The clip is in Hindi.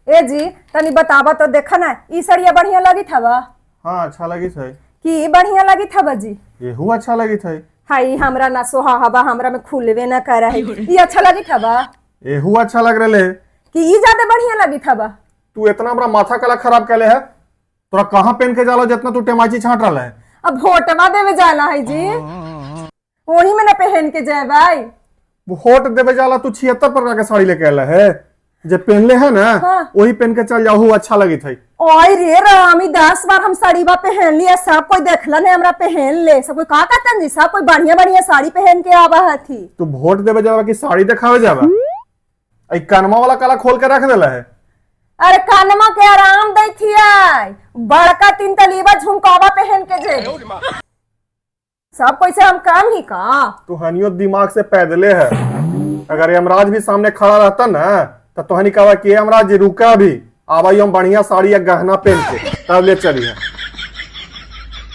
ए जी तनी बतावा तो देखा ना ई सड़िया बढ़िया लगी था। हाँ अच्छा लगी थे। कि बढ़िया लगी था जी? येहू अच्छा लगी थे। हाई हमरा ना सोहा हवा हमरा में खुलवे ना कर है। ई अच्छा लगी था। येहू अच्छा लग रहे कि ई ज्यादा बढ़िया लगी था। तू इतना बड़ा माथा कला खराब कैले है, तोरा कहाँ पहन के जाला जितना तू टेमाची छाट रहा है। अब वोटवा देवे जाला है जी, वही में ना पहन के जाए भाई। वोट देवे जाला तू 76 प्रकार के साड़ी लेके आला है, जे पहनले है ना हाँ। वही पहन के चल जाओ, अच्छा लगी थी। ओए रे रामी 10 बार हम साड़ीवा पहन लिया, सब कोई देखला ने हमरा पहन ले, सब कोई का कहतन जी, सब कोई बढ़िया बढ़िया साड़ी पहन के आवा हथी। तू वोट देवे जावा कि साड़ी दिखावे जावा? आई कानमा वाला काला खोल के रख देला है। अरे कानमा के आराम दै थिया, बड़का 3 तलीबा झुमकावा पहन के जे सब कोई से हम काम ही का। तू हनियो दिमाग से पैदले है। अगर यमराज भी सामने खड़ा रहता ना तो तोहनी कहा कि यमराज जी रुका भी, आवाई हम बढ़िया साड़ी या गहना पहन के तब ले चलिए।